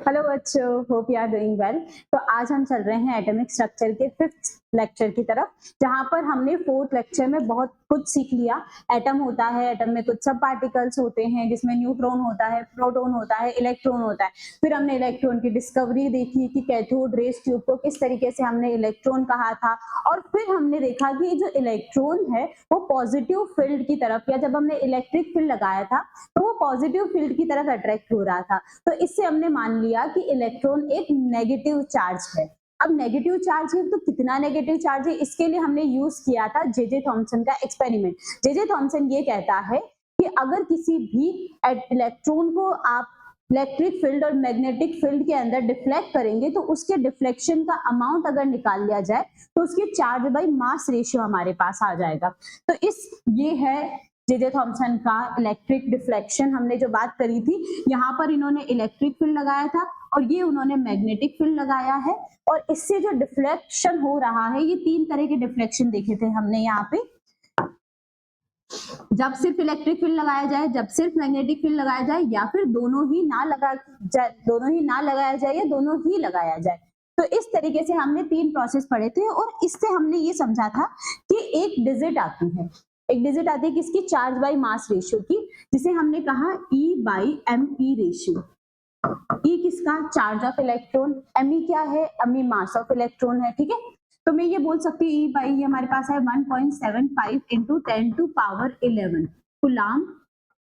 Hello बच्चों, hope you are doing well. तो आज हम चल रहे हैं एटॉमिक स्ट्रक्चर के 5th लेक्चर की तरफ, जहां पर हमने 4th लेक्चर में बहुत कुछ सीख लिया। एटम होता है, एटम में कुछ सब पार्टिकल्स होते हैं जिसमें न्यूट्रॉन होता है, प्रोटॉन होता है, इलेक्ट्रॉन होता है। फिर हमने इलेक्ट्रॉन की डिस्कवरी देखी कि कैथोड रेज ट्यूब को किस तरीके से हमने इलेक्ट्रॉन कहा था, और फिर हमने देखा कि जो इलेक्ट्रॉन है वो पॉजिटिव फील्ड की तरफ, या जब हमने इलेक्ट्रिक फील्ड लगाया था तो वो पॉजिटिव फील्ड की तरफ अट्रैक्ट हो रहा था। तो इससे हमने मान लिया कि इलेक्ट्रॉन एक नेगेटिव चार्ज है। अब नेगेटिव चार्ज है तो कितना नेगेटिव चार्ज है, इसके लिए हमने यूज किया था जे थॉमसन का एक्सपेरिमेंट। जे थॉमसन ये कहता है कि अगर किसी भी इलेक्ट्रॉन को आप इलेक्ट्रिक फील्ड और मैग्नेटिक फील्ड के अंदर डिफ्लेक्ट करेंगे तो उसके डिफ्लेक्शन का अमाउंट अगर निकाल लिया जाए तो उसके चार्ज बाय मास रेशियो हमारे पास आ जाएगा। तो ये है जे थॉमसन का इलेक्ट्रिक डिफ्लेक्शन। हमने जो बात करी थी, यहाँ पर इन्होंने इलेक्ट्रिक फील्ड लगाया था और ये उन्होंने मैग्नेटिक फील्ड लगाया है, और इससे जो डिफ्लेक्शन हो रहा है, ये 3 तरह के डिफ्लेक्शन देखे थे हमने यहाँ पे। जब सिर्फ इलेक्ट्रिक फील्ड लगाया जाए, जब सिर्फ मैग्नेटिक फील्ड लगाया जाए, या फिर दोनों ही ना लगाया जाए या दोनों ही लगाया जाए। तो इस तरीके से हमने 3 प्रोसेस पढ़े थे, और इससे हमने ये समझा था कि एक डिजिट आती है किसकी, चार्ज बाय मास रेशियो की, जिसे हमने कहा E/me रेशियो। E किसका, चार्ज ऑफ इलेक्ट्रॉन, me क्या है, me मास ऑफ इलेक्ट्रॉन है। ठीक है, तो मैं ये बोल सकती हूँ E/e हमारे पास है 1.75 into 10⁻11 कूलम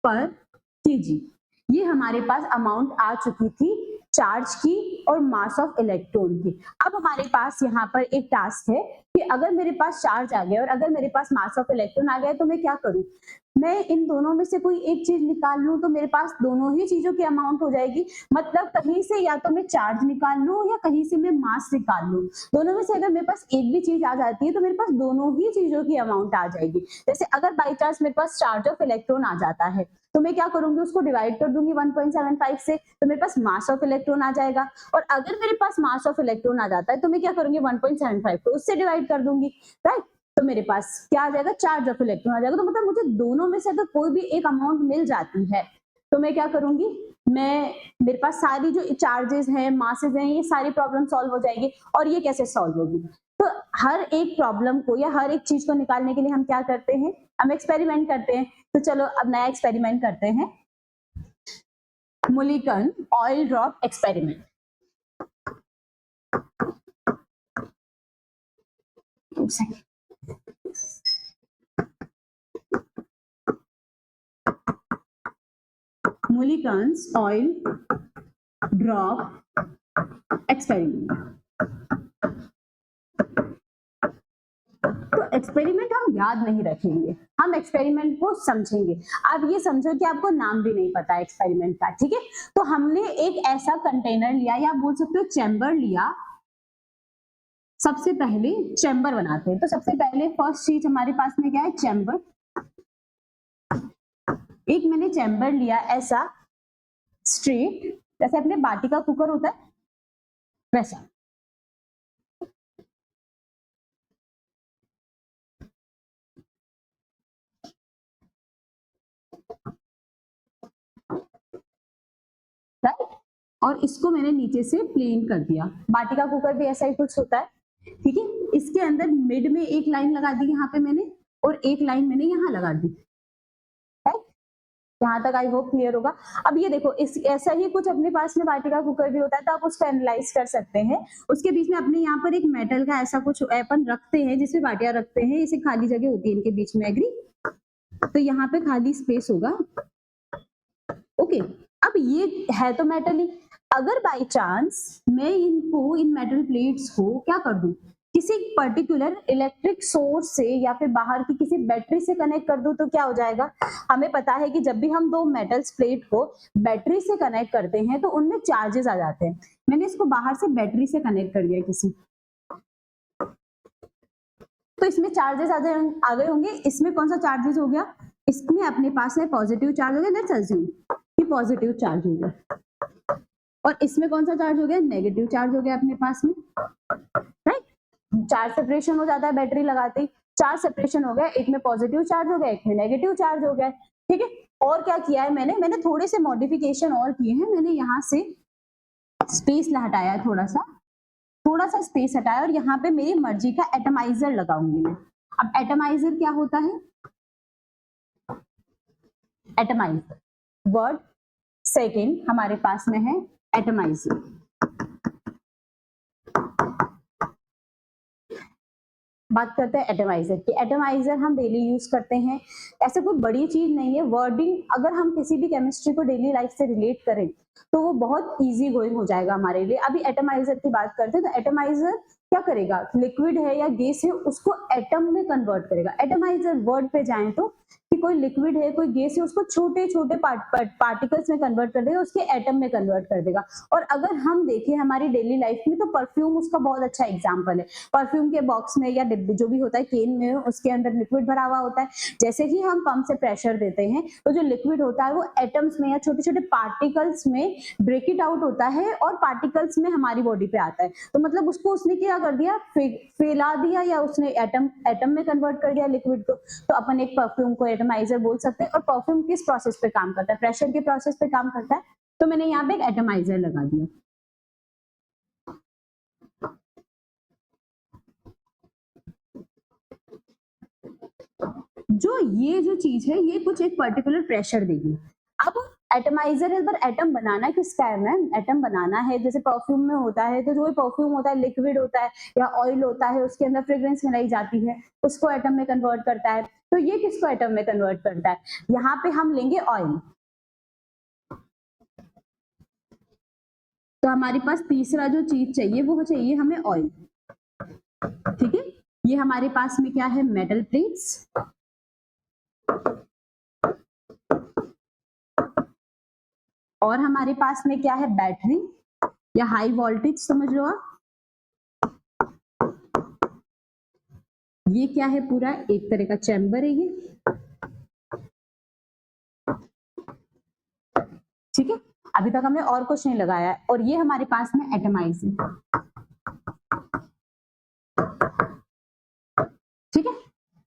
पर केजी। ये हमारे पास अमाउंट आ चुकी थी चार्ज की और मास ऑफ इलेक्ट्रॉन की। अब हमारे पास यहाँ पर एक टास्क है कि अगर मेरे पास चार्ज आ गया और अगर मेरे पास मास ऑफ इलेक्ट्रॉन आ गया तो मैं क्या करूं, मैं इन दोनों में से कोई एक चीज निकाल लूं तो मेरे पास दोनों ही चीजों की अमाउंट हो जाएगी। मतलब कहीं से या तो मैं चार्ज निकाल लूं या कहीं से मैं मास निकाल लूं, दोनों में से अगर मेरे पास एक भी चीज आ जाती है तो मेरे पास दोनों ही चीजों की अमाउंट आ जाएगी। जैसे अगर बाई चांस मेरे पास चार्ज ऑफ इलेक्ट्रॉन आ जाता है तो मैं क्या करूंगी, उसको डिवाइड कर दूंगी 1.75 से, तो मेरे पास मास ऑफ इलेक्ट्रॉन आ जाएगा। और अगर मेरे पास मास ऑफ इलेक्ट्रॉन आ जाता है तो मैं क्या करूंगी, 1.75 को उससे डिवाइड कर दूंगी, राइट। तो मेरे पास क्या आ जाएगा, चार्ज ऑफ इलेक्ट्रॉन आ जाएगा। तो मतलब मुझे दोनों में से अगर कोई भी एक अमाउंट मिल जाती है तो मैं क्या करूंगी, मेरे पास सारी जो चार्जेस हैं, मासेस हैं, ये सारी प्रॉब्लम सॉल्व हो जाएगी। और ये कैसे सॉल्व होगी, तो हर एक प्रॉब्लम को या हर एक चीज को निकालने के लिए हम क्या करते हैं, हम एक्सपेरिमेंट करते हैं। तो चलो अब नया एक्सपेरिमेंट करते हैं, Millikan oil drop experiment. Millikan's oil drop experiment. तो एक्सपेरिमेंट हम याद नहीं रखेंगे, हम एक्सपेरिमेंट को समझेंगे। आप ये समझो कि आपको नाम भी नहीं पता एक्सपेरिमेंट का, ठीक है। तो हमने एक ऐसा कंटेनर लिया, या आप बोल सकते हो चैम्बर लिया। सबसे पहले चैम्बर बनाते हैं, तो सबसे पहले फर्स्ट चीज हमारे पास में क्या है, चैम्बर। एक मैंने चैम्बर लिया ऐसा स्ट्रेट, जैसे अपने बाटी का कुकर होता है वैसा। राइट, और इसको मैंने नीचे से प्लेन कर दिया। बाटी का कुकर भी ऐसा ही कुछ होता है, ठीक है। इसके अंदर मिड में एक लाइन लगा दी यहाँ पे मैंने, और एक लाइन मैंने यहाँ लगा दी। यहाँ तक आई होप क्लियर होगा। अब ये देखो, इस ऐसा ही कुछ अपने पास में बाटी का कुकर भी होता है, तो आप उसको एनालाइज कर सकते हैं। उसके बीच में अपने यहाँ पर एक मेटल का ऐसा कुछ अपन रखते हैं जिसमें बाटियां रखते हैं, इसे खाली जगह होती है इनके बीच में, एग्री। तो यहाँ पे खाली स्पेस होगा, ओके। अब ये है तो मेटल ही, अगर बाई चांस मैं इनको, इन मेटल प्लेट्स को क्या कर दूं, किसी पर्टिकुलर इलेक्ट्रिक सोर्स से या फिर बाहर की किसी बैटरी से कनेक्ट कर दूं तो क्या हो जाएगा। हमें पता है कि जब भी हम दो मेटल्स प्लेट को बैटरी से कनेक्ट करते हैं तो उनमें चार्जेस आ जाते हैं। मैंने इसको बाहर से बैटरी से कनेक्ट कर दिया किसी, तो इसमें चार्जेस आ गए होंगे। इसमें कौन सा चार्जेस हो गया, इसमें अपने पास में पॉजिटिव चार्ज हो गया, लेट्स अज्यूम कि पॉजिटिव चार्ज हो गया। और इसमें कौन सा चार्ज हो गया, नेगेटिव चार्ज हो गया अपने पास में, राइट। चार्ज सेपरेशन हो जाता है बैटरी लगाते ही, चार्ज सेपरेशन हो गया, एक में पॉजिटिव चार्ज हो गया, एक में नेगेटिव चार्ज हो गया, ठीक है। और क्या किया है मैंने थोड़े से मॉडिफिकेशन और किए हैं। मैंने यहाँ से स्पेस हटाया, थोड़ा सा स्पेस हटाया और यहाँ पे मेरी मर्जी का एटमाइजर लगाऊंगी मैं। अब एटमाइजर क्या होता है? एटमाइजर वर्ड सेकेंड हमारे पास में है एटमाइजर। बात करते हैं एटमाइजर की। एटमाइजर हम डेली यूज करते हैं, ऐसे कोई बड़ी चीज नहीं है। वर्डिंग अगर हम किसी भी केमिस्ट्री को डेली लाइफ से रिलेट करें तो वो बहुत इजी गोइंग हो जाएगा हमारे लिए। अभी एटमाइजर की बात करते हैं तो एटमाइजर क्या करेगा? लिक्विड है या गैस है उसको एटम में कन्वर्ट करेगा। एटमाइजर वर्ड पे जाएं तो कि कोई लिक्विड है कोई गैस है उसको छोटे छोटे पार्टिकल्स में कन्वर्ट कर देगा, उसके एटम में कन्वर्ट कर देगा। और अगर हम देखें हमारी डेली लाइफ में तो परफ्यूम उसका बहुत अच्छा एग्जाम्पल है। परफ्यूम के बॉक्स में या डिब्बे जो भी होता है केन में उसके अंदर लिक्विड भरा हुआ होता है। जैसे ही हम पंप से प्रेशर देते हैं तो जो लिक्विड होता है वो एटम्स में या छोटे छोटे पार्टिकल्स में ब्रेक इट आउट होता है और पार्टिकल्स में हमारी बॉडी पे आता है। तो मतलब उसको उसने क्या कर दिया? फैला दिया या उसने एटम में कन्वर्ट कर दिया लिक्विड को। तो अपन एक परफ्यूम को एटमाइजर बोल सकते हैं। और परफ्यूम किस प्रोसेस पे काम करता है? प्रेशर के प्रोसेस पे काम करता है। तो मैंने यहाँ पे एक एटमाइजर लगा दिया। जो चीज है ये कुछ एक पर्टिकुलर प्रेशर देगी। अब एटमाइजर है पर एटम बनाना किसका है मैम? एटम बनाना है जैसे परफ्यूम में होता है तो जो परफ्यूम होता है लिक्विड होता है या ऑयल होता है उसके अंदर फ्रेग्रेंस मिलाई जाती है उसको एटम में कन्वर्ट करता है। तो ये किसको एटम में कन्वर्ट करता है? यहाँ पे हम लेंगे ऑयल। तो हमारे पास तीसरा जो चीज चाहिए वो चाहिए हमें ऑयल। ठीक है, ये हमारे पास में क्या है? Metal plates. और हमारे पास में क्या है? बैटरी या हाई वोल्टेज समझ लो आप। ये क्या है? पूरा एक तरह का चैम्बर है ये। ठीक है, अभी तक हमने और कुछ नहीं लगाया है। और ये हमारे पास में एटमाइजर। ठीक है,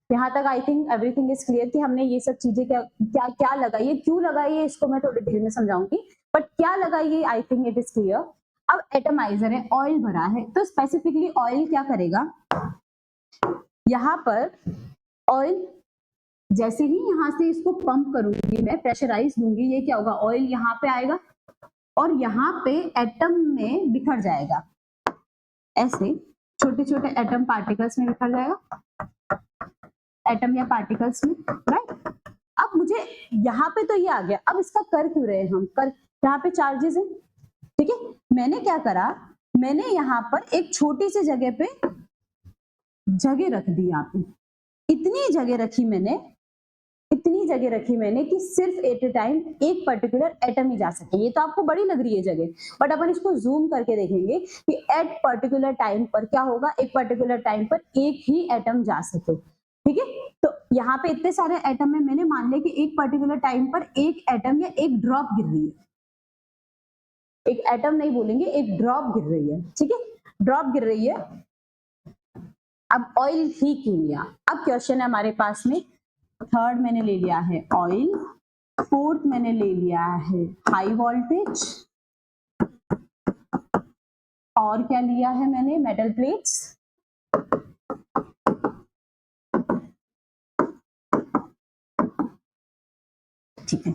यहाँ तक I think everything is clear कि हमने ये सब चीजें क्या क्या क्या लगाई है, क्यों लगाई है, इसको मैं थोड़ी डिटेल में समझाऊंगी। बट क्या लगाई है I think it is clear. अब एटमाइजर है, ऑयल भरा है, तो स्पेसिफिकली ऑयल क्या करेगा? यहाँ पर ऑयल जैसे ही यहाँ से इसको पंप करूंगी मैं, प्रेशराइज दूंगी, ये क्या होगा? ऑयल यहाँ पे आएगा और यहाँ पे एटम में बिखर जाएगा। ऐसे छोटे छोटे एटम पार्टिकल्स में बिखर जाएगा, एटम या पार्टिकल्स में, राइट। अब मुझे यहाँ पे तो ये आ गया, अब इसका कर क्यों रहे हम? कर यहाँ पे चार्जेस है। ठीक है, मैंने क्या करा? मैंने यहाँ पर एक छोटी सी जगह पे जगह रख दी। यहाँ पे इतनी जगह रखी मैंने कि सिर्फ एट ए टाइम एक पर्टिकुलर एटम ही जा सके। ये तो आपको बड़ी लग रही है जगह, बट अपन इसको जूम करके देखेंगे कि एट पर्टिकुलर टाइम पर क्या होगा? एक पर्टिकुलर टाइम पर एक ही एटम जा सके। ठीक है, तो यहाँ पे इतने सारे एटम है, मैंने मान लिया कि एक पर्टिकुलर टाइम पर एक एटम या एक ड्रॉप गिर रही है। एक एटम नहीं बोलेंगे, एक ड्रॉप गिर रही है। ठीक है, ड्रॉप गिर रही है। अब ऑयल ही क्यों लिया? अब क्वेश्चन है हमारे पास में, थर्ड मैंने ले लिया है ऑयल, फोर्थ मैंने ले लिया है हाई वोल्टेज, और क्या लिया है मैंने? Metal plates. ठीक है,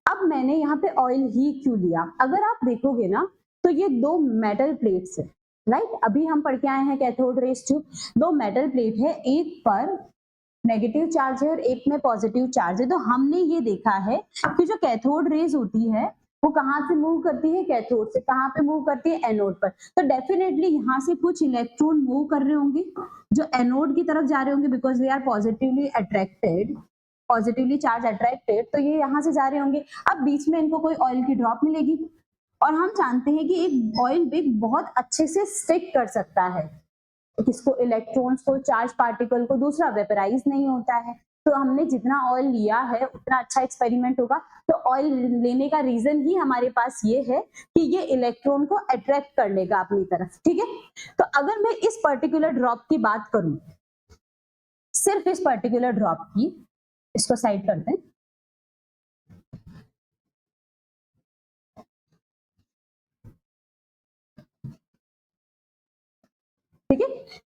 अब मैंने यहाँ पे ऑयल ही क्यों लिया? अगर आप देखोगे ना तो ये दो मेटल प्लेट्स है, राइट। अभी हम पढ़ के आए हैं कैथोड रेज ट्यूब। दो मेटल प्लेट है, एक पर नेगेटिव चार्ज है और एक में पॉजिटिव चार्ज है। तो हमने ये देखा है कि जो कैथोड रेज होती है वो कहाँ से मूव करती है? कैथोड से। कहाँ पे मूव करती है? एनोड पर। तो डेफिनेटली यहाँ से कुछ इलेक्ट्रॉन मूव कर रहे होंगे जो एनोड की तरफ जा रहे होंगे, because they are positively attracted, positively charge attracted, तो ये यहाँ से जा रहे होंगे। अब बीच में इनको कोई ऑयल की ड्रॉप मिलेगी और हम जानते हैं कि एक ऑयल बेग बहुत अच्छे से स्टिक कर सकता है किसको? इलेक्ट्रॉन्स को, चार्ज पार्टिकल को। दूसरा वेपराइज नहीं होता है। तो हमने जितना ऑयल लिया है उतना अच्छा एक्सपेरिमेंट होगा। तो ऑयल लेने का रीजन ही हमारे पास ये है कि ये इलेक्ट्रॉन को अट्रैक्ट कर लेगा अपनी तरफ। ठीक है, तो अगर मैं इस पर्टिकुलर ड्रॉप की बात करूं, सिर्फ इस पर्टिकुलर ड्रॉप की, इसको साइड करते हैं।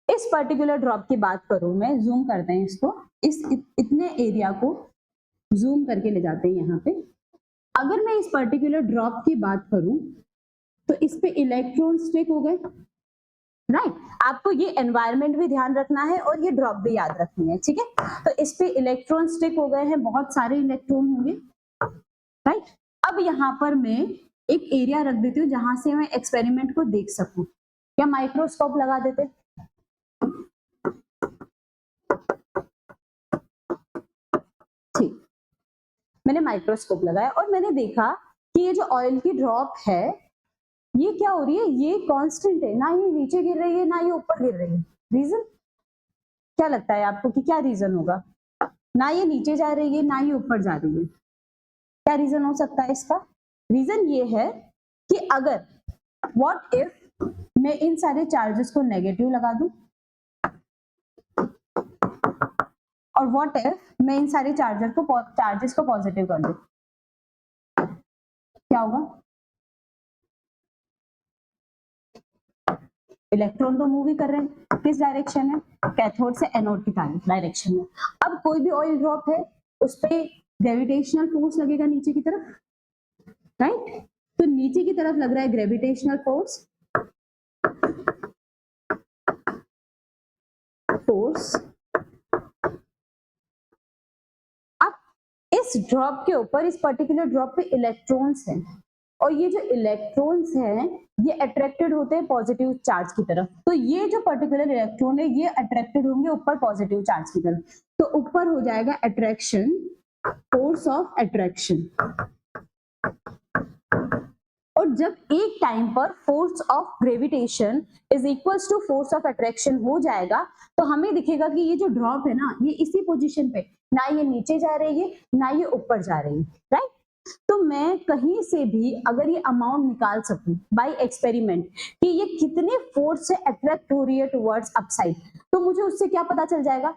इस पर्टिकुलर ड्रॉप की बात करूं मैं, जूम करते हैं इसको, इतने एरिया को जूम करके ले जाते हैं यहाँ पे। अगर मैं इस पर्टिकुलर ड्रॉप की बात करूं तो इस पे इलेक्ट्रॉन स्टिक हो गए, राइट। आपको ये एनवायरनमेंट भी ध्यान रखना है और ये ड्रॉप भी याद रखनी है, ठीक है। तो इस पे इलेक्ट्रॉन स्टिक हो गए हैं, बहुत सारे इलेक्ट्रॉन होंगे, राइट। अब यहाँ पर मैं एक एरिया रख देती हूँ जहां से मैं एक्सपेरिमेंट को देख सकूं। क्या माइक्रोस्कोप लगा देते? ठीक, मैंने माइक्रोस्कोप लगाया और मैंने देखा कि ये जो ऑयल की ड्रॉप है ये क्या हो रही है, ये कांस्टेंट है, ना ये नीचे गिर रही है ना ये ऊपर गिर रही है। रीजन क्या लगता है आपको कि क्या रीजन होगा? ना ये नीचे जा रही है ना ये ऊपर जा रही है, क्या रीजन हो सकता है इसका? रीजन ये है कि अगर व्हाट इफ मैं इन सारे चार्जेस को नेगेटिव लगा दूं और व्हाट इफ मैं इन सारे चार्जेस को पॉजिटिव कर दूं, क्या होगा? इलेक्ट्रॉन तो मूव ही कर रहे हैं, किस डायरेक्शन में? कैथोड से एनोड की डायरेक्शन में। अब कोई भी ऑयल ड्रॉप है उस पे ग्रेविटेशनल फोर्स लगेगा नीचे की तरफ, राइट। तो नीचे की तरफ लग रहा है ग्रेविटेशनल फोर्स, अब इस ड्रॉप के ऊपर, इस पर्टिकुलर ड्रॉप पे इलेक्ट्रॉन्स हैं और ये जो इलेक्ट्रॉन्स हैं ये अट्रैक्टेड होते हैं पॉजिटिव चार्ज की तरफ। तो ये जो पर्टिकुलर इलेक्ट्रॉन है ये अट्रैक्टेड होंगे ऊपर पॉजिटिव चार्ज की तरफ, तो ऊपर हो जाएगा अट्रैक्शन, फोर्स ऑफ अट्रैक्शन। और जब एक टाइम पर force of gravitation is equals to force of attraction हो जाएगा तो हमें दिखेगा कि ये जो ड्रॉप है ना ये इसी पोजीशन पे, ना ये नीचे जा रही है ना ये ऊपर जा रही है, राइट। तो मैं कहीं से भी अगर ये अमाउंट निकाल सकूं बाय एक्सपेरिमेंट कि ये कितने फोर्स से अट्रैक्ट हो रही है टुवर्ड्स अपसाइड, तो मुझे उससे क्या पता चल जाएगा?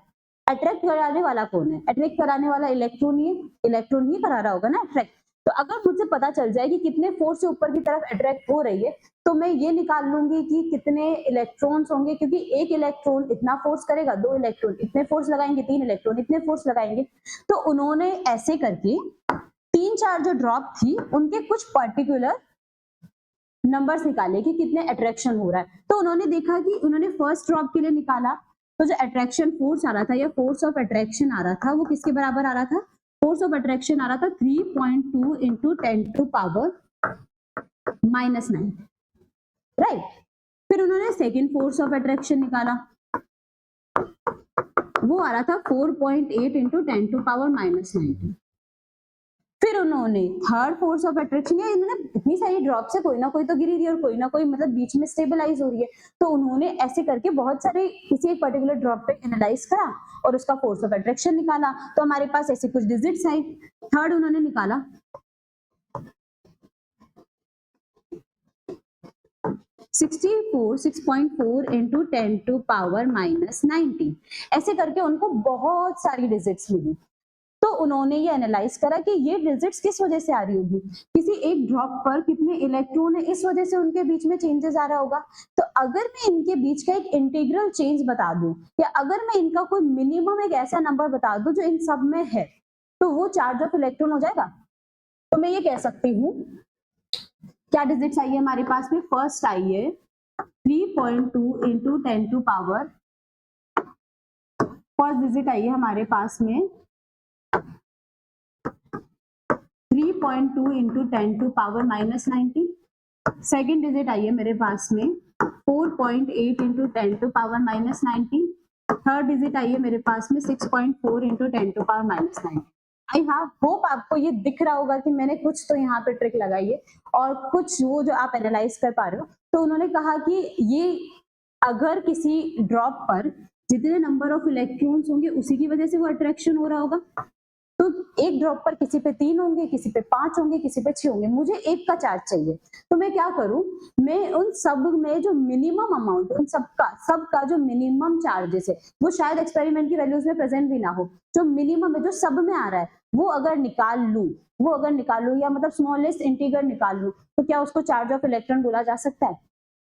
अट्रैक्ट कराने वाला कौन है? अट्रैक्ट कराने वाला इलेक्ट्रॉन ही करा रहा होगा ना अट्रैक्ट। तो अगर मुझे पता चल जाए कि कितने फोर्स से ऊपर की तरफ अट्रैक्ट हो रही है तो मैं ये निकाल लूंगी कि कितने इलेक्ट्रॉन्स होंगे, क्योंकि एक इलेक्ट्रॉन इतना फोर्स करेगा, दो इलेक्ट्रॉन इतने फोर्स लगाएंगे, तीन इलेक्ट्रॉन इतने फोर्स लगाएंगे। तो उन्होंने ऐसे करके तीन चार जो ड्रॉप थी उनके कुछ पर्टिकुलर नंबर्स निकाले कि कितने अट्रैक्शन हो रहा है। तो उन्होंने देखा कि उन्होंने फर्स्ट ड्रॉप के लिए निकाला तो जो अट्रैक्शन फोर्स आ रहा था या फोर्स ऑफ अट्रैक्शन आ रहा था वो किसके बराबर आ रहा था? फोर्स ऑफ अट्रैक्शन आ रहा था 3.2 इंटू 10 टू पावर -9, राइट। फिर उन्होंने सेकेंड फोर्स ऑफ अट्रैक्शन निकाला, वो आ रहा था 4.8 इंटू 10 टू पावर -19। फिर उन्होंने थर्ड फोर्स ऑफ अट्रैक्शन, या इन्होंने इतनी सारी ड्रॉप से कोई ना कोई तो गिरी रही है और कोई ना कोई मतलब बीच में स्टेबलाइज हो रही है, तो उन्होंने ऐसे करके बहुत सारे किसी एक पर्टिकुलर ड्रॉप पे एनालाइज करा और उसका फोर्स ऑफ अट्रैक्शन निकाला। तो हमारे पास ऐसे कुछ डिजिट्स आई। थर्ड उन्होंने निकाला 6.4 इंटू 10 टू पावर -19। ऐसे करके उनको बहुत सारी डिजिट्स मिली। तो उन्होंने ये एनालाइज करा कि ये डिजिट्स किस वजह से आ रही होगी, किसी एक ड्रॉप पर कितने इलेक्ट्रॉन है इस वजह से उनके बीच में चेंजेस आ रहा होगा। तो अगर मैं इनके बीच का एक इंटीग्रल चेंज बता दूं या अगर मैं इनका कोई मिनिमम एक ऐसा नंबर बता दूं जो इन सब में है तो वो चार्ज ऑफ इलेक्ट्रॉन हो जाएगा। तो मैं ये कह सकती हूँ, क्या डिजिट्स आई है हमारे पास में? फर्स्ट आई है 3.2 into 10 to power, first digit आई है हमारे पास में 3.2 into 10 to power -19। Second digit आई है मेरे पास में 4.8 into 10 to power -19। Third digit आई है मेरे पास में 6.4 into 10 to power -19। I hope आपको ये दिख रहा होगा कि मैंने कुछ तो यहाँ पे ट्रिक लगाई है और कुछ वो जो आप एनालाइज कर पा रहे हो। तो उन्होंने कहा कि ये अगर किसी ड्रॉप पर जितने नंबर ऑफ इलेक्ट्रॉन्स होंगे उसी की वजह से वो अट्रैक्शन हो रहा होगा। तो एक ड्रॉप पर किसी पे 3 होंगे, किसी पे 5 होंगे, किसी पे 6 होंगे, मुझे एक का चार्ज चाहिए। तो मैं क्या करूं, मैं उन सब में जो मिनिमम अमाउंट, उन सबका जो मिनिमम चार्जेस है वो शायद एक्सपेरिमेंट की वैल्यूज में प्रेजेंट भी ना हो, जो मिनिमम है जो सब में आ रहा है वो अगर निकाल लूं या मतलब स्मॉलेस्ट इंटीग्रल निकाल लूं तो क्या उसको चार्ज ऑफ इलेक्ट्रॉन बोला जा सकता है?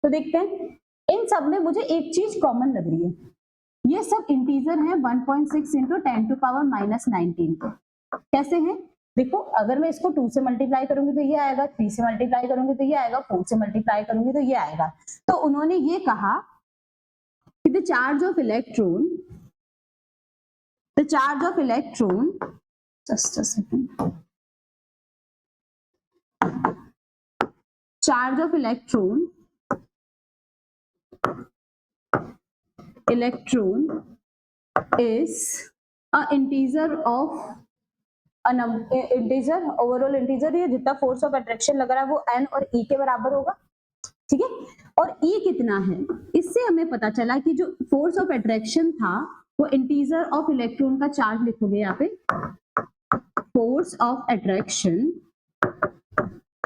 तो देखते हैं। इन सब में मुझे एक चीज कॉमन लग रही है, ये सब इंटीजर है 1.6 इंटू 10 टू पावर माइनस 19 को। कैसे है देखो, अगर मैं इसको 2 से मल्टीप्लाई करूंगी तो ये आएगा, 3 से मल्टीप्लाई करूंगी तो ये आएगा, 4 से मल्टीप्लाई करूंगी तो ये आएगा। तो उन्होंने ये कहा कि the charge of electron, just a second, charge of electron is a integer of integer, overall integer, ये जितना फोर्स ऑफ अट्रैक्शन लग रहा है वो n और e के बराबर होगा, ठीक है। और e कितना है, इससे हमें पता चला कि जो फोर्स ऑफ अट्रैक्शन था वो इंटीजर ऑफ इलेक्ट्रॉन का चार्ज लिखोगे यहाँ पे, फोर्स ऑफ अट्रैक्शन,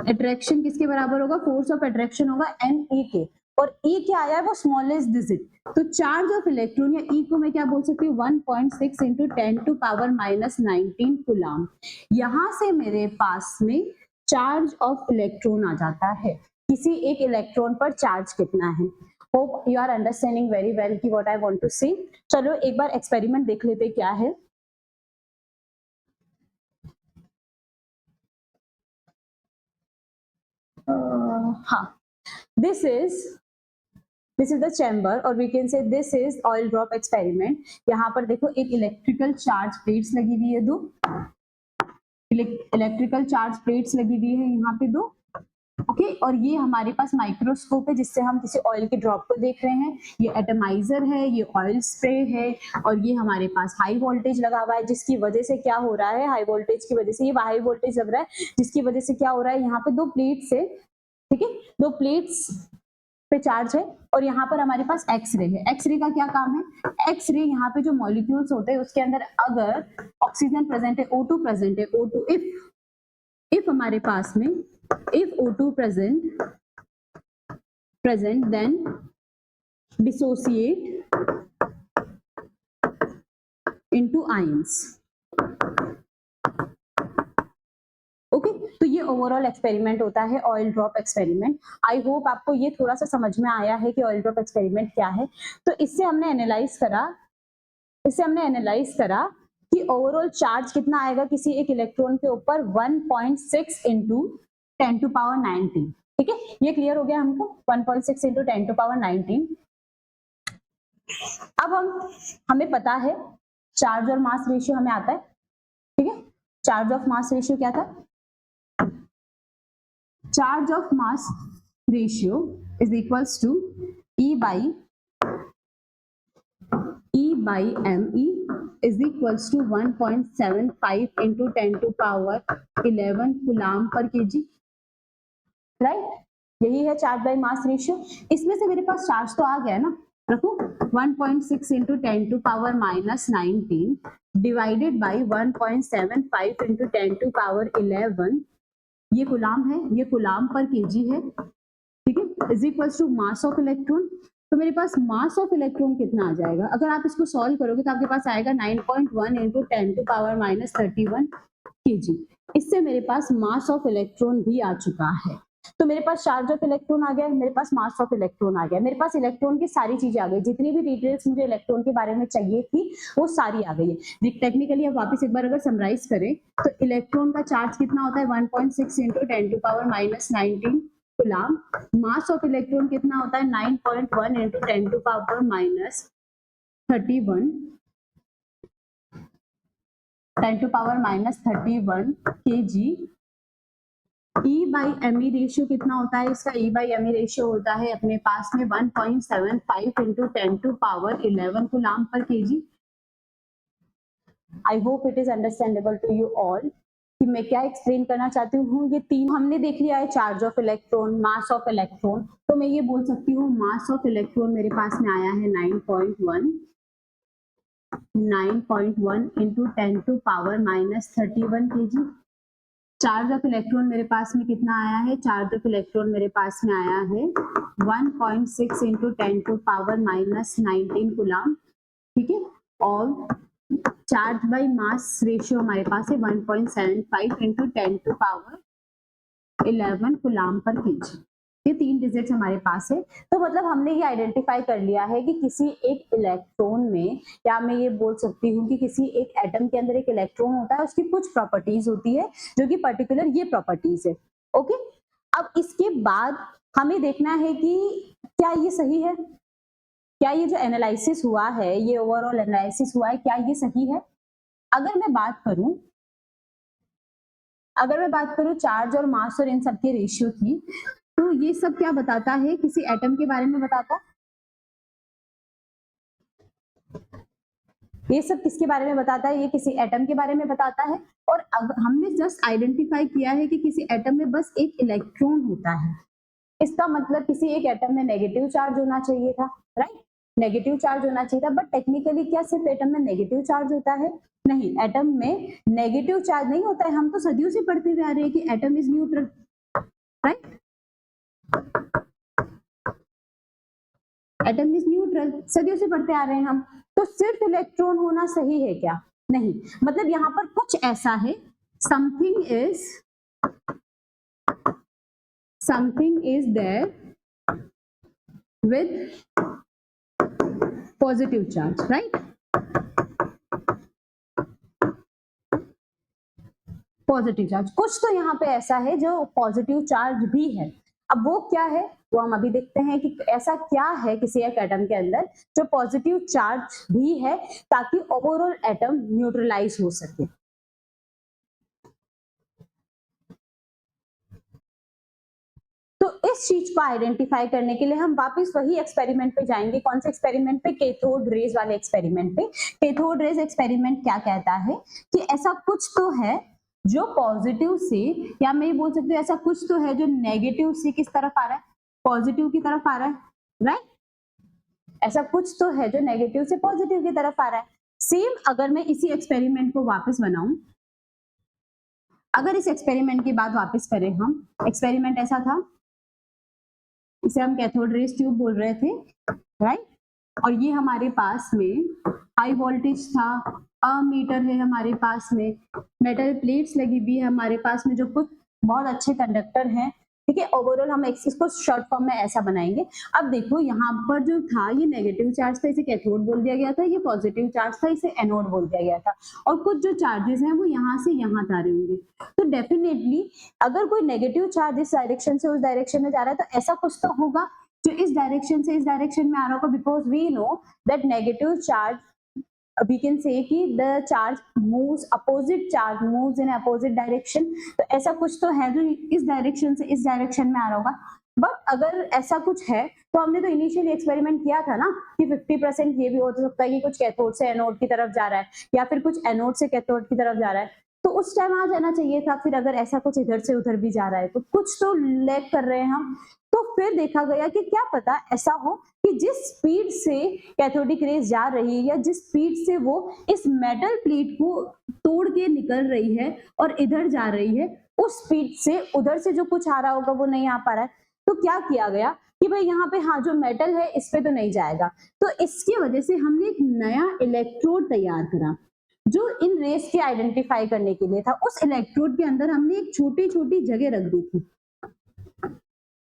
अट्रैक्शन किसके बराबर होगा, फोर्स ऑफ अट्रैक्शन होगा n e के, और e क्या आया है वो स्मॉलेस्ट डिजिट, तो चार्ज ऑफ इलेक्ट्रॉन या e को मैं क्या बोल सकती हूँ 1.6 into 10 to power minus 19 coulomb. यहां से मेरे पास में चार्ज ऑफ इलेक्ट्रॉन आ जाता है, किसी एक इलेक्ट्रॉन पर चार्ज कितना है। Hope you are understanding very well की what I want to see. चलो एक बार एक्सपेरिमेंट देख लेते क्या है। हाँ, दिस इज द चैम्बर और we can say this is oil drop experiment. यहाँ पर देखो एक इलेक्ट्रिकल चार्ज प्लेट्स लगी हुई है, दो इलेक्ट्रिकल चार्ज प्लेट्स लगी हुई है यहाँ पे दो, ओके। और ये हमारे पास माइक्रोस्कोप है जिससे हम किसी ऑयल के ड्रॉप को देख रहे हैं, ये एटमाइजर है, ये ऑयल स्प्रे है, और ये हमारे पास हाई वोल्टेज लगा हुआ है जिसकी वजह से क्या हो रहा है, हाई वोल्टेज की वजह से, ये हाई वोल्टेज लग रहा है जिसकी वजह से क्या हो रहा है, यहाँ पे दो प्लेट्स है, ठीक है, दो प्लेट्स पे चार्ज है, और यहाँ पर हमारे पास एक्सरे है। एक्सरे का क्या काम है, एक्सरे यहाँ पे जो मॉलिक्यूल्स होते हैं उसके अंदर अगर ऑक्सीजन प्रेजेंट है, O2 प्रेजेंट है, O2 इफ हमारे पास में if O2 present then dissociate into ions, okay. तो ये ओवरऑल एक्सपेरिमेंट होता है ऑयल ड्रॉप एक्सपेरिमेंट। आई होप आपको ये थोड़ा सा समझ में आया है कि ऑयल ड्रॉप एक्सपेरिमेंट क्या है। तो इससे हमने एनालाइज करा कि ओवरऑल चार्ज कितना आएगा किसी एक इलेक्ट्रॉन के ऊपर, 1.6 इंटू 10 टू पावर 19, ठीक है। ये क्लियर हो गया हमको, 1.6 इंटू 10 टू पावर 19। अब हमें पता है चार्ज और मास रेशियो हमें आता है, ठीक है। चार्ज ऑफ मास रेशियो क्या था, charge of mass ratio is equals to E by me is equals to 1.75 into 10 to power 11 coulomb per KG, right. यही है चार्ज बाय मास रेशियो। इसमें से मेरे पास चार्ज तो आ गया ना, रखो 1.6 into 10 to power minus 19 divided by 1.75 into 10 to power 11, ये कूलम है, ये कूलम पर केजी है, ठीक है, is equals to mass of electron. तो मेरे पास मास ऑफ इलेक्ट्रॉन कितना आ जाएगा, अगर आप इसको सॉल्व करोगे तो आपके पास आएगा 9.1 into 10 to power minus 31 kg. इससे मेरे पास मास ऑफ इलेक्ट्रॉन भी आ चुका है। तो मेरे पास चार्ज ऑफ इलेक्ट्रॉन आ गया, मेरे पास मास ऑफ इलेक्ट्रॉन आ गया, मेरे पास इलेक्ट्रॉन की सारी चीजें आ गई, जितनी भी डिटेल्स मुझे इलेक्ट्रॉन के बारे में चाहिए थी वो सारी आ गई है। टेक्निकली अब वापस एक बार अगर समराइज करें तो इलेक्ट्रॉन का चार्ज कितना होता है 1.6 into 10 to power minus 19 coulomb. Mass of electron कितना होता है 9.1 into 10 to power minus 31 10 to power minus 31 kg. E by ME ratio कितना होता है इसका, E बाई एमई रेशियो होता है अपने पास में 1.75 into 10 to power 11 coulomb per kg. I hope it is understandable to you all कि मैं क्या एक्सप्लेन करना चाहती हूँ। ये तीन हमने देख लिया है, charge of electron, mass of electron. तो मैं ये बोल सकती हूँ मास ऑफ इलेक्ट्रॉन मेरे पास में आया है 9.1 into 10 to power minus 31 kg. Charge of electron मेरे पास में कितना आया है, चार्ज ऑफ इलेक्ट्रॉन मेरे पास में आया है 1.6 into 10 to power minus 19 coulomb, ठीक है। और चार्ज बाय मास रेशियो हमारे पास है 1.75 into 10 to power 11 coulomb per kg. ये 3 डिजिट्स हमारे पास है। तो मतलब हमने ये आइडेंटिफाई कर लिया है कि किसी एक इलेक्ट्रॉन में, या मैं ये बोल सकती हूँ कि किसी एक एटम के अंदर एक इलेक्ट्रॉन होता है, उसकी कुछ प्रॉपर्टीज होती है जो कि पर्टिकुलर ये प्रॉपर्टीज है। ओके, अब इसके बाद हमें देखना है कि क्या ये सही है, क्या ये जो एनालिसिस हुआ है, ये ओवरऑल एनालिसिस हुआ है, क्या ये सही है। अगर मैं बात करूं चार्ज और मास और इन सब के रेशियो की, तो ये सब क्या बताता है, किसी एटम के बारे में बताता है। ये सब किसके बारे में बताता है, ये किसी एटम के बारे में बताता है। और हमने जस्ट आइडेंटिफाई किया है कि किसी एटम में बस एक इलेक्ट्रॉन होता है, इसका मतलब किसी एक एटम में नेगेटिव चार्ज होना चाहिए था, राइट, नेगेटिव चार्ज होना चाहिए था। बट टेक्निकली क्या सिर्फ एटम में नेगेटिव चार्ज होता है? नहीं, एटम में नेगेटिव चार्ज नहीं होता है। हम तो सदियों से पढ़ते हुए आ रहे हैं कि atom is neutral, right, atom is neutral, सदियों से पढ़ते आ रहे हैं हम। तो सिर्फ इलेक्ट्रॉन होना सही है क्या? नहीं, मतलब यहाँ पर कुछ ऐसा है, something is there with positive charge, right? Positive charge, कुछ तो यहाँ पे ऐसा है जो पॉजिटिव चार्ज भी है। अब वो क्या है, वो हम अभी देखते हैं कि ऐसा क्या है किसी एक एटम के अंदर जो पॉजिटिव चार्ज भी है, ताकि ओवरऑल एटम न्यूट्रलाइज हो सके। तो इस चीज को आइडेंटिफाई करने के लिए हम वापस वही एक्सपेरिमेंट पे जाएंगे। कौन से एक्सपेरिमेंट पे? कैथोड रेज वाले एक्सपेरिमेंट पे। कैथोड रेज एक्सपेरिमेंट क्या कहता है कि ऐसा कुछ तो है जो पॉजिटिव से, या मैं ये बोल सकती हूँ ऐसा कुछ तो है जो नेगेटिव से किस तरफ आ रहा है, पॉजिटिव की तरफ आ रहा है, राइट, ऐसा कुछ तो है जो नेगेटिव से पॉजिटिव की तरफ आ रहा है। सेम अगर मैं इसी एक्सपेरिमेंट को वापस बनाऊं, अगर इस एक्सपेरिमेंट की बात वापस करें हम, एक्सपेरिमेंट ऐसा था, इसे हम कैथोड रेज ट्यूब बोल रहे थे, राइट, और ये हमारे पास में हाई वोल्टेज था, अमीटर है हमारे पास में, मेटल प्लेट्स लगी हुई है हमारे पास में जो कुछ बहुत अच्छे कंडक्टर हैं, ठीक है। ओवरऑल हम इसको शॉर्ट फॉर्म में ऐसा बनाएंगे। अब देखो यहाँ पर जो था ये नेगेटिव चार्ज था, इसे कैथोड बोल दिया गया था, ये पॉजिटिव चार्ज था, इसे एनोड बोल दिया गया था, और कुछ जो चार्जेस हैं वो यहाँ से यहाँ जा रहे होंगे। तो डेफिनेटली अगर कोई नेगेटिव चार्ज इस डायरेक्शन से उस डायरेक्शन में जा रहा है तो ऐसा कुछ तो होगा जो इस डायरेक्शन से इस डायरेक्शन में आ रहा होगा, because we know that negative charge, we can say कि the charge moves, opposite charge moves in opposite direction। तो ऐसा कुछ तो है जो इस डायरेक्शन से इस डायरेक्शन में आ रहा होगा। बट अगर ऐसा कुछ है तो हमने तो इनिशियली एक्सपेरिमेंट किया था ना कि 50% ये भी हो सकता है कि कुछ कैथोड से एनोड की तरफ जा रहा है, या फिर कुछ एनोड से कैथोड की तरफ जा रहा है, तो उस टाइम आ जाना चाहिए था। फिर अगर ऐसा कुछ इधर से उधर भी जा रहा है तो कुछ तो लैग कर रहे हैं हम। तो फिर देखा गया कि क्या पता ऐसा हो कि जिस स्पीड से कैथोडिक रेज जा रही है, या जिस स्पीड से वो इस मेटल प्लेट को तोड़ के निकल रही है और इधर जा रही है, उस स्पीड से उधर से जो कुछ आ रहा होगा वो नहीं आ पा रहा है। तो क्या किया गया कि भाई यहाँ पे हाँ जो मेटल है इस पे तो नहीं जाएगा, तो इसकी वजह से हमने एक नया इलेक्ट्रोड तैयार करा जो इन रेस के आइडेंटिफाई करने के लिए था। उस इलेक्ट्रोड के अंदर हमने एक छोटी छोटी जगह रख दी थी,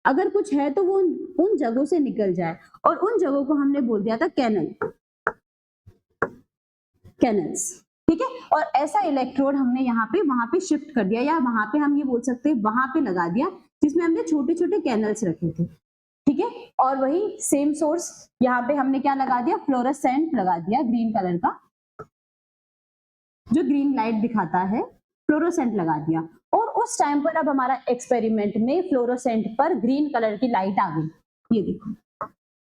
अगर कुछ है तो वो उन जगहों से निकल जाए, और उन जगहों को हमने बोल दिया था कैनल्स, ठीक है। और ऐसा इलेक्ट्रोड हमने यहाँ पे वहां पे शिफ्ट कर दिया, या वहां पे हम ये बोल सकते हैं वहां पे लगा दिया, जिसमें हमने छोटे छोटे कैनल्स रखे थे, ठीक है। और वही सेम सोर्स यहाँ पे हमने क्या लगा दिया, फ्लोरोसेंट लगा दिया, ग्रीन कलर का जो ग्रीन लाइट दिखाता है, फ्लोरोसेंट लगा दिया। और उस टाइम पर अब हमारा एक्सपेरिमेंट में फ्लोरोसेंट पर ग्रीन कलर की लाइट आ गई। ये देखो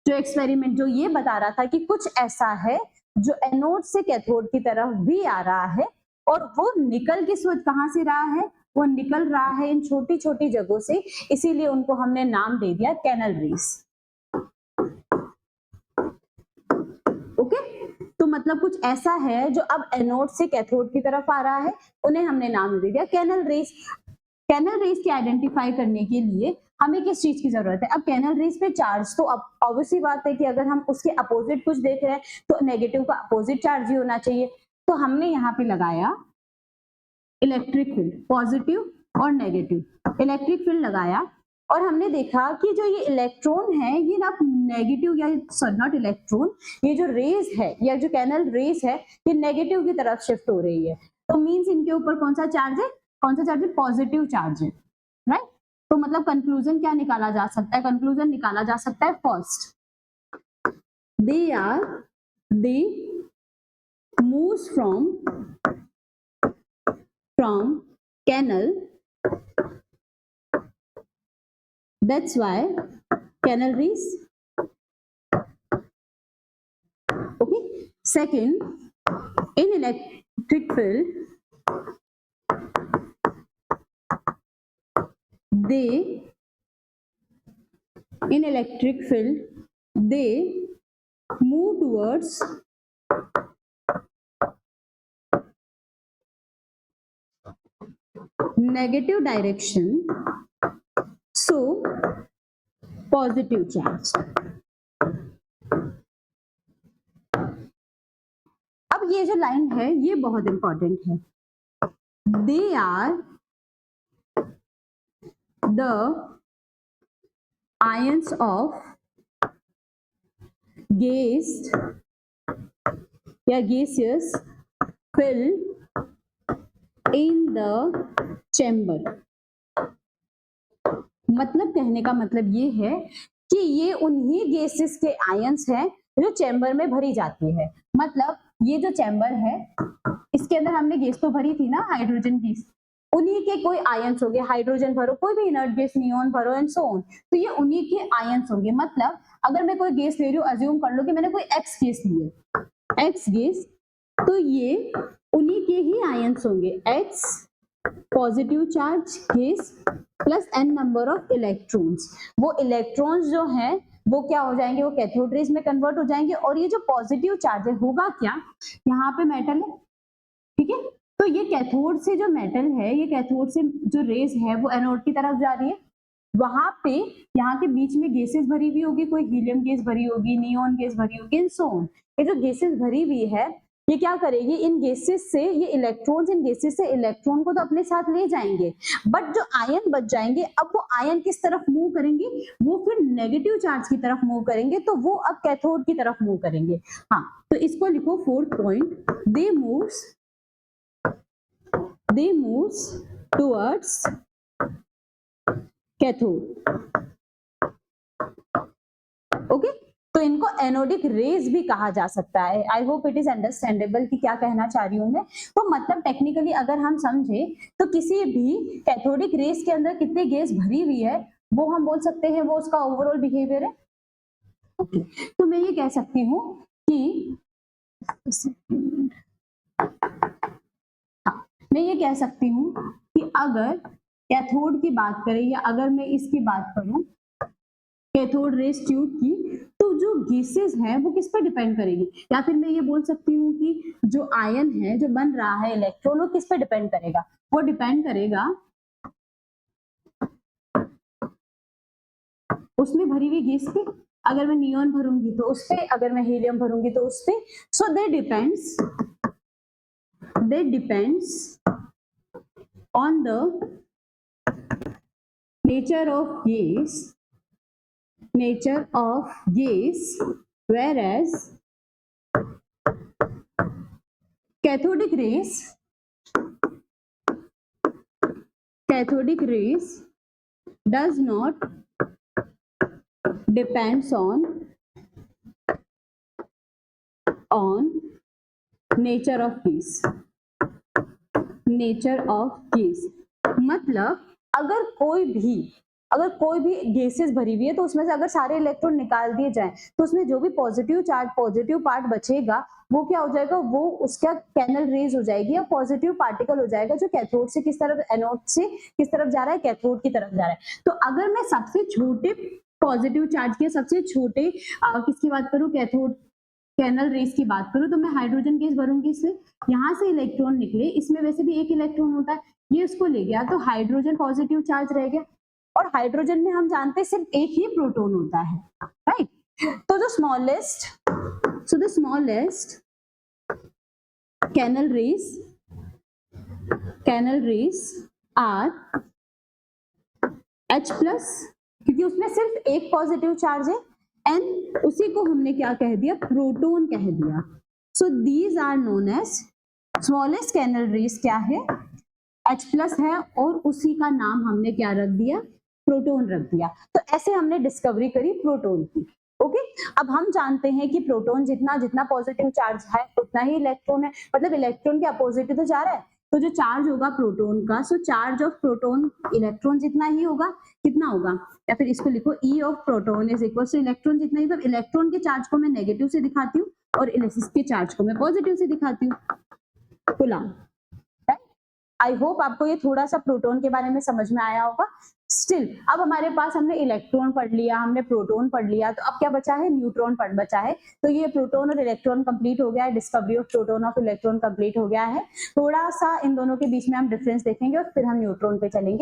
जो एक्सपेरिमेंट जो ये बता रहा था कि कुछ ऐसा है जो एनोड से कैथोड की तरफ भी आ रहा है, और वो निकल किस वक्त कहां से रहा है, वो निकल रहा है इन छोटी छोटी जगहों से, इसीलिए उनको हमने नाम दे दिया कैनल रेस। ओके, तो मतलब कुछ ऐसा है जो अब एनोड से कैथोड की तरफ आ रहा है, उन्हें हमने नाम दे दिया कैनल रेस। कैनल रेस की आइडेंटिफाई करने के लिए हमें किस चीज की जरूरत है? अब कैनल रेस पे चार्ज तो अब ऑब्वियसली बात है कि अगर हम उसके अपोजिट कुछ देख रहे हैं तो नेगेटिव का अपोजिट चार्ज ही होना चाहिए। तो हमने यहाँ पे लगाया इलेक्ट्रिक फील्ड, पॉजिटिव और नेगेटिव इलेक्ट्रिक फील्ड लगाया, और हमने देखा कि जो ये इलेक्ट्रॉन है ये ना नेगेटिव या सॉरी नॉट इलेक्ट्रॉन, ये जो रेज है या जो कैनल रेज है ये नेगेटिव की तरफ शिफ्ट हो रही है। तो मींस इनके ऊपर कौन सा चार्ज है, कौन सा चार्ज है, पॉजिटिव चार्ज है, राइट। तो मतलब कंक्लूजन क्या निकाला जा सकता है, कंक्लूजन निकाला जा सकता है first, they moves from canal, that's why canal rays. Okay, second, in electric field they move towards negative direction, so positive charge. अब ये जो लाइन है ये बहुत इंपॉर्टेंट है, they are the ions of gas या gaseous filled in the chamber. मतलब कहने का मतलब ये है कि ये उन्हीं गैसेस के आयंस हैं जो चैम्बर में भरी जाती है। मतलब ये जो चैम्बर है इसके अंदर हमने गैस तो भरी थी ना, हाइड्रोजन गैस, उन्हीं के कोई आयंस होंगे, हाइड्रोजन भरो, कोई भी इनर्ट गैस, नियॉन भरो एंड सो ऑन, तो ये उन्हीं के आयंस होंगे। मतलब अगर मैं कोई गैस ले रही हूँ, अज्यूम कर लो कि मैंने कोई एक्स गैस ली है, एक्स गैस, तो ये उन्हीं के ही आयंस होंगे, X positive charge gas plus N number of electrons. वो इलेक्ट्रॉन्स जो हैं वो क्या हो जाएंगे, वो कैथोड रेज में कन्वर्ट हो जाएंगे। और ये जो पॉजिटिव चार्ज है होगा क्या, यहाँ पे मेटल है, ठीक है, तो ये कैथोड से जो मेटल है, ये कैथोड से जो रेज है वो एनोड की तरफ जा रही है। वहां पे यहाँ के बीच में गैसेस भरी हुई होगी, कोई हीलियम गैस भरी होगी, नियॉन गैस भरी होगी एंड सो ऑन। ये जो गैसेस भरी हुई है ये क्या करेगी, इन गैसेस से ये इलेक्ट्रॉन्स, इन गैसेस से इलेक्ट्रॉन को तो अपने साथ ले जाएंगे, बट जो आयन बच जाएंगे अब वो आयन किस तरफ मूव करेंगे, वो फिर नेगेटिव चार्ज की तरफ मूव करेंगे, तो वो अब कैथोड की तरफ मूव करेंगे। हाँ, तो इसको लिखो फोर्थ पॉइंट, दे मूव्स टुवर्ड्स कैथोड। ओके, तो इनको एनोडिक रेज भी कहा जा सकता है। आई होप इट इज अंडरस्टैंडेबल कि क्या कहना चाह रही हूं मैं। तो मतलब टेक्निकली अगर हम समझे तो किसी भी कैथोडिक रेज के अंदर कितनी गैस भरी हुई है वो हम बोल सकते हैं वो उसका ओवरऑल बिहेवियर है। ओके, तो मैं ये कह सकती हूँ कि मैं ये कह सकती हूँ कि अगर कैथोड की बात करें या अगर मैं इसकी बात करूं कैथोड रेज ट्यूब की, तो जो गैसेस हैं वो किस पर डिपेंड करेगी, या फिर मैं ये बोल सकती हूँ कि जो आयन है जो बन रहा है इलेक्ट्रॉन वो किस पर डिपेंड करेगा, वो डिपेंड करेगा उसमें भरी हुई गैस पे। अगर मैं नियॉन भरूंगी तो उस पे, अगर मैं हीलियम भरूंगी तो उस पे। So they depends on the nature of gas, whereas cathodic rays does not depends on nature of gas। मतलब अगर कोई भी गैसेस भरी हुई है तो उसमें से अगर सारे इलेक्ट्रॉन निकाल दिए जाएं तो उसमें जो भी पॉजिटिव पार्ट बचेगा वो क्या हो जाएगा, वो उसका कैनल रेज हो जाएगी या पॉजिटिव पार्टिकल हो जाएगा जो कैथोड से किस तरफ, एनोड से किस तरफ जा रहा है, कैथोड की तरफ जा रहा है। तो अगर मैं सबसे छोटे पॉजिटिव चार्ज के सबसे छोटे किसकी बात करूं, कैथोड कैनल रेज की बात करूं, तो मैं हाइड्रोजन गैस भरूंगी, इससे यहाँ से इलेक्ट्रॉन निकले, इसमें वैसे भी एक इलेक्ट्रॉन होता है, ये उसको ले गया तो हाइड्रोजन पॉजिटिव चार्ज रह गया। और हाइड्रोजन में हम जानते हैं सिर्फ एक ही प्रोटॉन होता है, राइट। तो जो smallest canal rays are H+ क्योंकि उसमें सिर्फ एक पॉजिटिव चार्ज है एंड उसी को हमने क्या कह दिया, प्रोटॉन कह दिया। So these are known as smallest canal rays क्या है, H प्लस है और उसी का नाम हमने क्या रख दिया, प्रोटॉन रख दिया। तो ऐसे हमने डिस्कवरी करी प्रोटॉन की। ओके, अब हम जानते हैं कि प्रोटॉन जितना जितना पॉजिटिव चार्ज है उतना ही इलेक्ट्रॉन है, मतलब इलेक्ट्रॉन के अपोजिट तो जा रहा है, तो जो चार्ज होगा प्रोटॉन का, सो चार्ज ऑफ प्रोटॉन इलेक्ट्रॉन जितना ही होगा, कितना होगा, या फिर इसको लिखो E of proton is equal two electron जितना ही, मतलब इलेक्ट्रॉन के चार्ज को मैं नेगेटिव से दिखाती हूँ और इसके चार्ज को मैं पॉजिटिव से दिखाती हूँ, कूलम। आई होप आपको ये थोड़ा सा प्रोटॉन के बारे में समझ में आया होगा। स्टिल अब हमारे पास हमने इलेक्ट्रॉन पढ़ लिया, हमने प्रोटॉन पढ़ लिया, तो अब क्या बचा है, न्यूट्रॉन पढ़ बचा है। तो ये प्रोटॉन और इलेक्ट्रॉन कंप्लीट हो गया है, discovery of proton of electron complete हो गया है। थोड़ा सा इन दोनों के बीच में हम डिफरेंस देखेंगे और फिर हम न्यूट्रॉन पे चलेंगे।